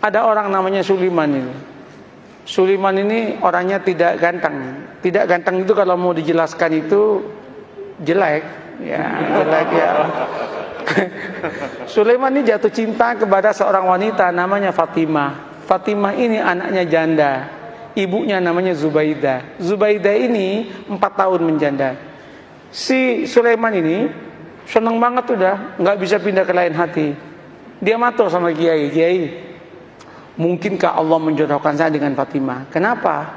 Ada orang namanya Sulaiman ini. Sulaiman ini orangnya tidak ganteng. Tidak ganteng itu kalau mau dijelaskan itu jelek, ya jelek ya. Sulaiman ini jatuh cinta kepada seorang wanita namanya Fatimah. Fatimah ini anaknya janda. Ibunya namanya Zubaidah. Zubaidah ini 4 tahun menjanda. Si Sulaiman ini senang banget udah, nggak bisa pindah ke lain hati. Dia matur sama Kiai, Kiai, mungkinkah Allah menjodohkan saya dengan Fatimah? Kenapa?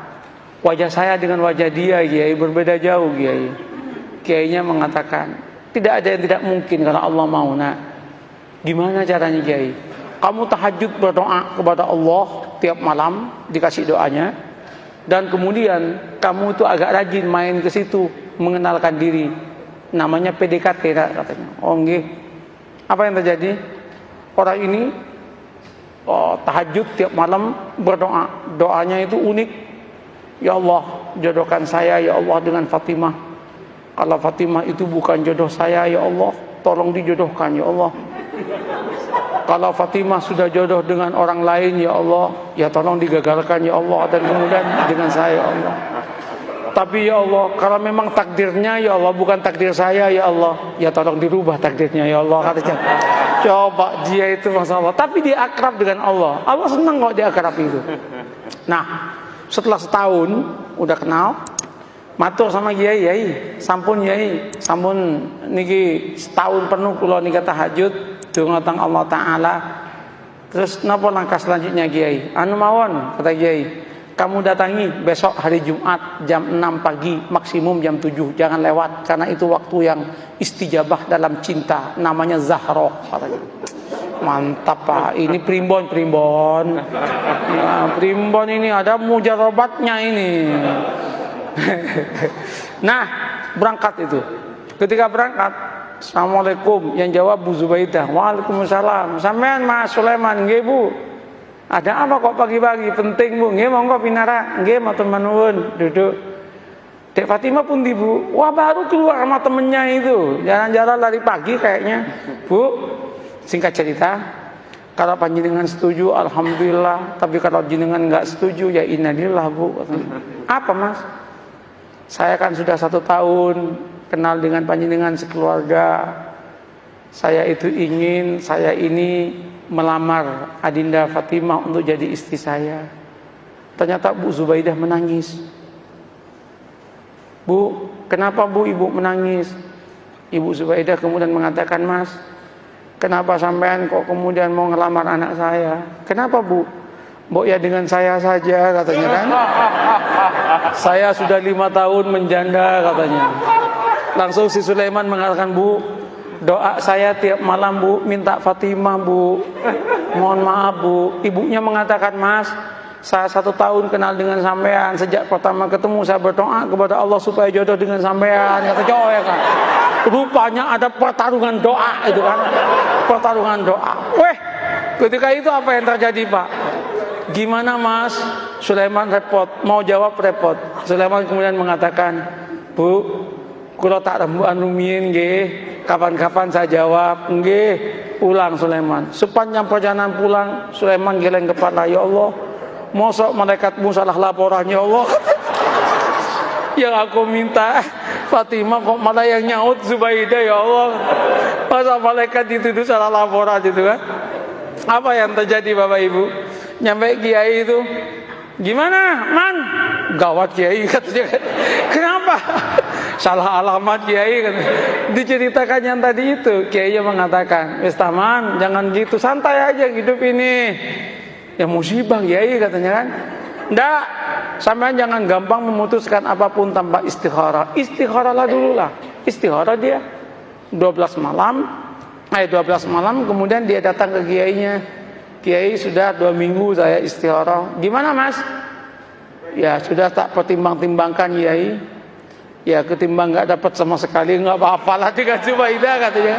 Wajah saya dengan wajah dia, Kiai, berbeda jauh, Kiai. Kiainya mengatakan, tidak ada yang tidak mungkin kalau Allah mau, nak. Gimana caranya, Kiai? Kamu tahajud berdoa kepada Allah tiap malam, dikasih doanya. Dan kemudian kamu itu agak rajin main ke situ, mengenalkan diri. Namanya PDKT, katanya. Oh, nggih. Apa yang terjadi? Orang ini tahajud tiap malam berdoa. Doanya itu unik. Ya Allah, jodohkan saya ya Allah dengan Fatimah. Kalau Fatimah itu bukan jodoh saya ya Allah, tolong dijodohkan ya Allah. Kalau Fatimah sudah jodoh dengan orang lain ya Allah, ya tolong digagalkan ya Allah, dan kemudian dengan saya ya Allah. Tapi ya Allah, kalau memang takdirnya ya Allah bukan takdir saya ya Allah, ya tolong dirubah takdirnya ya Allah, katanya. Coba dia itu Masya Allah, tapi dia akrab dengan Allah. Allah senang kok dia akrab itu. Nah, setelah setahun udah kenal, matur sama Kiai, Kiai, sampun Kiai, sampun niki setahun penuh kula nika tahajud donga teng Allah Taala. Terus napa langkah selanjutnya Kiai? Anu mawon, kata Kiai, kamu datangi besok hari Jumat jam 6 pagi, maksimum jam 7, jangan lewat karena itu waktu yang istijabah dalam cinta, namanya Zahroh, katanya. Mantap Pak, ini primbon. Ya, primbon ini ada mujarobatnya ini. Nah, berangkat itu. Ketika berangkat, Assalamualaikum, yang jawab Bu Zubaidah. Waalaikumsalam. Sampean Mas Sulaiman, nggih Bu. Ada apa kok pagi-pagi? Penting Bu. Nggih monggo pinara. Nggih matur nuwun, duduk. Dek Fatimah pun di Bu. Wah, baru keluar sama temennya itu. Jalan-jalan lari pagi kayaknya. Bu, singkat cerita, kalau panjenengan setuju alhamdulillah, tapi kalau jenengan nggak setuju ya innalillah Bu. Apa Mas? Saya kan sudah 1 tahun kenal dengan panjenengan sekeluarga. Saya itu ingin saya ini melamar Adinda Fatimah untuk jadi istri saya. Ternyata Bu Zubaidah menangis. Bu, kenapa Bu ibu menangis? Ibu Zubaidah kemudian mengatakan, Mas, kenapa sampean kok kemudian mau ngelamar anak saya? Kenapa Bu? Mbok ya dengan saya saja, katanya kan. Saya sudah 5 tahun menjanda, katanya. Langsung si Sulaiman mengatakan, Bu, doa saya tiap malam Bu, minta Fatimah Bu. Mohon maaf Bu. Ibunya mengatakan, Mas, saya 1 tahun kenal dengan sampean. Sejak pertama ketemu saya berdoa kepada Allah supaya jodoh dengan sampean. Kata cowok ya kan. Rupanya ada pertarungan doa itu kan. Pertarungan doa. Weh, ketika itu apa yang terjadi Pak? Gimana Mas? Sulaiman repot, mau jawab repot. Sulaiman kemudian mengatakan, Bu, kula tak rembukan rumiyin nggih, kapan-kapan saya jawab nggih. Pulang Sulaiman. Sepanjang perjalanan pulang, Sulaiman geleng kepala, ya Allah, mosok malaikatmu salah laporan ya Allah. Yang aku minta Fatimah kok malah yang nyaut Zubaidah ya Allah. Masa malaikat dituduh salah laporan gitu kan? Apa yang terjadi Bapak Ibu? Nyampe Kiai itu, gimana Man? Gawat Kiai katanya. Kenapa? Salah alamat Kiai katanya. Diceritakan yang tadi itu, Kiai mengatakan, wis taman, jangan gitu, santai aja hidup ini. Ya musibah Kiai katanya kan. Nggak, sampean jangan gampang memutuskan apapun tanpa istikharah. Istikharahlah dulu lah. Istikharah dia 12 malam kemudian dia datang ke kiainya. Kiai, sudah 2 minggu saya istikharah. Gimana Mas? Ya sudah tak pertimbang-timbangkan Kiai. Ya ketimbang nggak dapat sama sekali, nggak apa-apalah dengan Zubaidah katanya.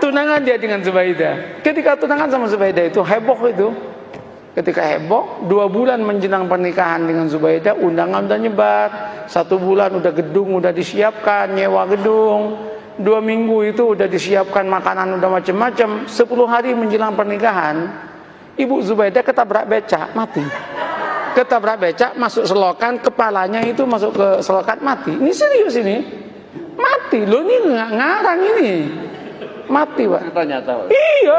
Tunangan dia dengan Zubaidah. Ketika tunangan sama Zubaidah itu heboh itu. Ketika heboh, 2 bulan menjelang pernikahan dengan Zubaidah, undangan udah nyebar. 1 bulan udah gedung udah disiapkan, nyewa gedung. 2 minggu itu udah disiapkan makanan udah macam-macam. 10 hari menjelang pernikahan, Ibu Zubaidah ketabrak becak, mati. Ketabrak becak, masuk selokan, kepalanya itu masuk ke selokan, mati. Ini serius ini. Mati. Loh ini nggak ngarang ini. Mati, Pak. Cerita nyata, Pak. Iya.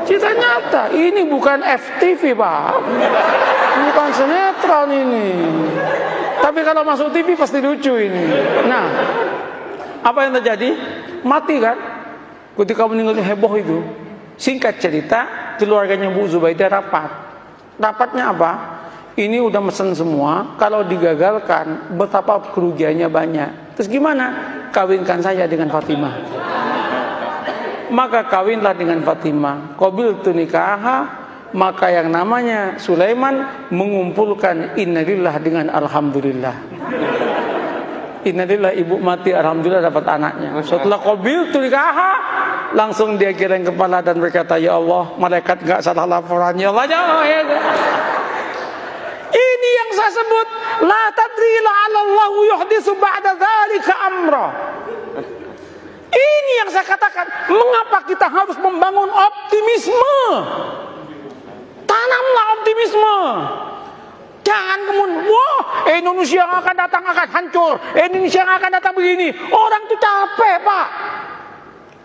Cerita nyata. Ini bukan FTV, Pak. Bukan sinetron ini. Tapi kalau masuk TV pasti lucu ini. Nah, apa yang terjadi? Mati kan? Ketika meninggalnya heboh itu. Singkat cerita, keluarganya Bu Zubaidah rapat. Rapatnya apa? Ini udah mesen semua. Kalau digagalkan, betapa kerugiannya banyak. Terus gimana? Kawinkan saya dengan Fatimah. Maka kawinlah dengan Fatimah. Qabiltu nikaha. Maka yang namanya Sulaiman mengumpulkan innalillah dengan alhamdulillah. Innalillah, ibu mati, alhamdulillah dapat anaknya. Setelah qabiltu nikaha, langsung dia geleng kepala dan berkata, ya Allah, malaikat gak salah laporan, ya Allah, ya Allah, ya Allah. Ini yang saya sebut la tadri la'allallahu yuhdisu ba'da dzalika amra. Ini yang saya katakan, mengapa kita harus membangun optimisme? Tanamlah optimisme. Jangan kemudian, wah, Indonesia yang akan datang akan hancur, Indonesia yang akan datang begini. Orang itu capek, Pak.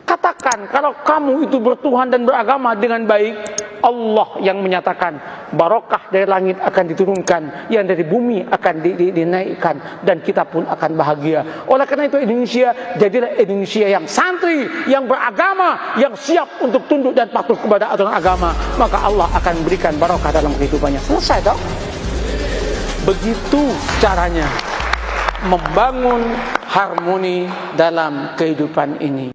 Katakan, kalau kamu itu bertuhan dan beragama dengan baik, Allah yang menyatakan barokah dari langit akan diturunkan, yang dari bumi akan dinaikkan, dan kita pun akan bahagia. Oleh karena itu Indonesia jadilah Indonesia yang santri, yang beragama, yang siap untuk tunduk dan patuh kepada aturan agama. Maka Allah akan berikan barokah dalam kehidupannya. Selesai dong. Begitu caranya membangun harmoni dalam kehidupan ini.